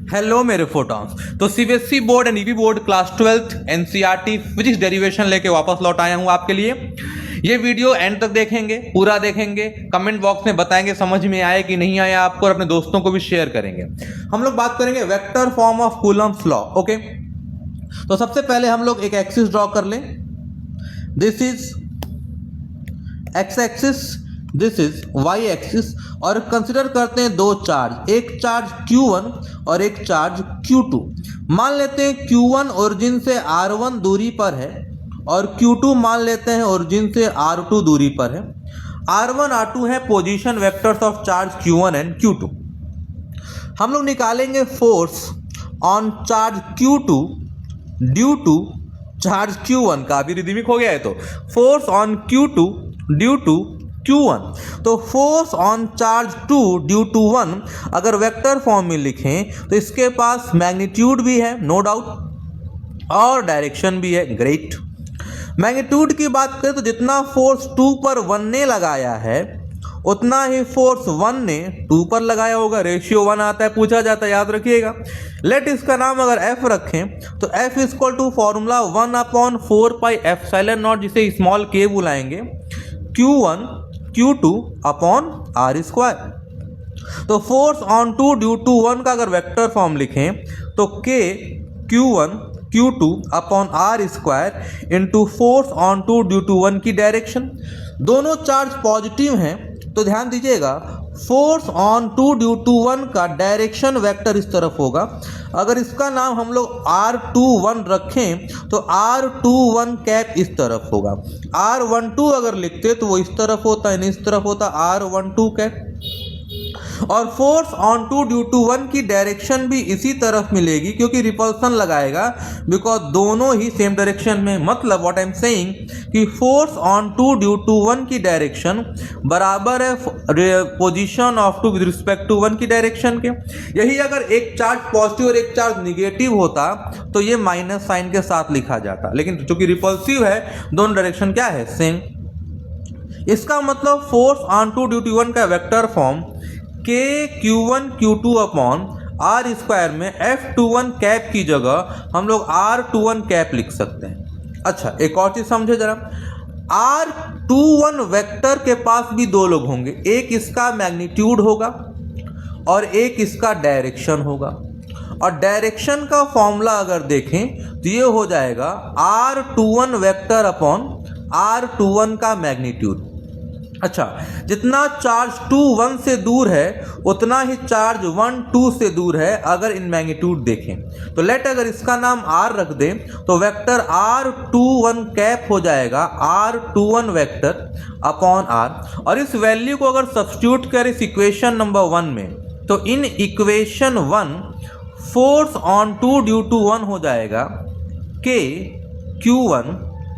Hello मेरे photons. तो CBSE board and EP board class 12th NCERT physics derivation लेके वापस लौट आया हूँ आपके लिए। ये वीडियो एंड तक देखेंगे, पूरा देखेंगे, कमेंट बॉक्स में बताएंगे समझ में आया कि नहीं आया आपको, और अपने दोस्तों को भी शेयर करेंगे। हम लोग बात करेंगे vector form of Coulomb's law. Okay, तो सबसे पहले हम लोग एक एक्सिस ड्रॉ कर लें। This is X axis, this is Y axis, और कंसिडर करते हैं दो चार्ज, एक चार्ज Q1 और एक चार्ज Q2। मान लेते हैं Q1 ओरिजिन से R1 दूरी पर है और Q2 मान लेते हैं ओरिजिन से R2 दूरी पर है। R1 R2 है position vectors of charge Q1 and Q2। हम लोग निकालेंगे force on charge Q2 due to charge Q1 का। अभी रिदमिक हो गया है, तो force on Q2 due to Q1। तो force on charge 2 due to 1 अगर वेक्टर फॉर्म में लिखें तो इसके पास मैग्नीट्यूड भी है, नो डाउट, और डायरेक्शन भी है। ग्रेट। मैग्नीट्यूड की बात करें तो जितना फोर्स 2 पर 1 ने लगाया है उतना ही फोर्स 1 ने 2 पर लगाया होगा। रेशियो 1 आता है, पूछा जाता है, याद रखिएगा। लेट इसका नाम अगर F रखें तो F इक्वल टू फॉर्मूला 1/4πε0, जिसे स्मॉल k बुलाएंगे, Q1 Q2 upon R square. तो फोर्स ऑन 2 ड्यू टू 1 का अगर वेक्टर फॉर्म लिखें तो K Q1 Q2 upon R square into force on 2 due to 1 की डायरेक्शन। दोनों चार्ज पॉजिटिव हैं तो ध्यान दीजिएगा, फोर्स ऑन 2 ड्यू टू 1 का डायरेक्शन वेक्टर इस तरफ होगा। अगर इसका नाम हम लोग R21 रखें तो R21 कैप इस तरफ होगा। R12 अगर लिखते तो वो इस तरफ होता, यानी इस तरफ होता R12 कैप। और फोर्स ऑन 2 ड्यू टू 1 की डायरेक्शन भी इसी तरफ मिलेगी क्योंकि रिपल्सन लगाएगा, बिकॉज दोनों ही सेम डायरेक्शन में। मतलब व्हाट आई एम सेइंग कि फोर्स ऑन 2 ड्यू टू 1 की डायरेक्शन बराबर है position of 2 with respect to 1 की डायरेक्शन के। यही अगर एक चार्ज पॉजिटिव और एक चार्ज निगेटिव होता तो ये माइनस साइन के साथ लिखा जाता, लेकिन चूंकि रिपल्सिव है दोनों डायरेक्शन क्या है, सेम। इसका मतलब फोर्स ऑन 2 ड्यू टू 1 का vector form K Q1 Q2 upon R square में F21 कैप की जगह हम लोग R21 कैप लिख सकते हैं। अच्छा, एक और चीज समझे जरा, R21 वेक्टर के पास भी दो लोग होंगे, एक इसका मैग्नीट्यूड होगा और एक इसका डायरेक्शन होगा। और डायरेक्शन का फॉर्मूला अगर देखें तो ये हो जाएगा R21 वेक्टर अपॉन R21 का मैग्नीट्यूड। अच्छा, जितना चार्ज 2 1 से दूर है उतना ही चार्ज 1 2 से दूर है अगर इन मैग्नीट्यूड देखें। तो लेट अगर इसका नाम R रख दें तो वेक्टर R21 कैप हो जाएगा R21 वेक्टर अपॉन R। और इस वैल्यू को अगर सब्स्टिट्यूट करें इस इक्वेशन नंबर 1 में तो in equation 1 force on 2 due to 1 हो जाएगा K Q1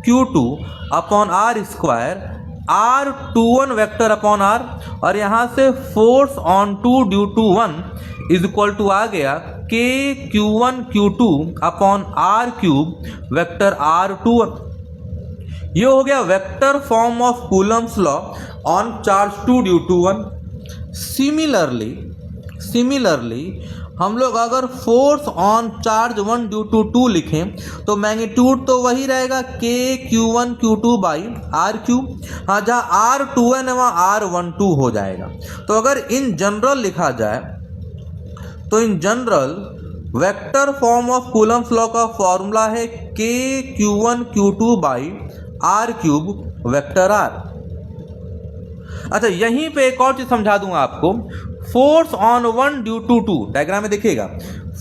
Q2 upon R square R21 vector upon R, और यहाँ से force on 2 due to 1 is equal to आ गया K Q1 Q2 upon R cube vector R21। ये हो गया vector form of Coulomb's law on charge 2 due to 1। Similarly हम लोग अगर force on charge 1 due to 2 लिखें तो मैग्नीट्यूड तो वही रहेगा K Q1 Q2 by R cube. हाँ, जहाँ R21 है वहाँ R12 हो जाएगा। तो अगर इन जनरल लिखा जाए तो in general vector form of Coulomb's law का फॉर्मूला है K Q1 Q2 by R cube vector R। अच्छा, यहीं पे एक और चीज समझा दूंगा आपको। Force on 1 due to 2 diagram में देखिएगा,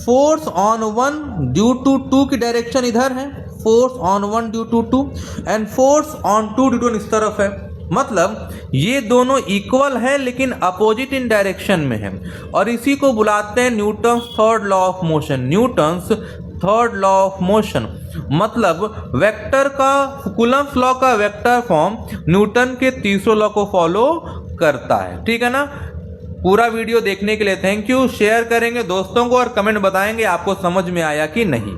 फोर्स ऑन 1 ड्यू टू 2 की डायरेक्शन इधर है, force on 1 due to 2, and force on 2 due to इस तरफ है। मतलब ये दोनों इक्वल है लेकिन अपोजिट इन डायरेक्शन में है, और इसी को बुलाते हैं Newton's third law of motion. Newton's third law of motion मतलब वेक्टर का, कूलम्ब्स लॉ का वेक्टर फॉर्म न्यूटन के तीसरे लॉ को फॉलो करता है। ठीक है ना। पूरा वीडियो देखने के लिए थैंक यू। शेयर करेंगे दोस्तों को और कमेंट बताएंगे आपको समझ में आया कि नहीं।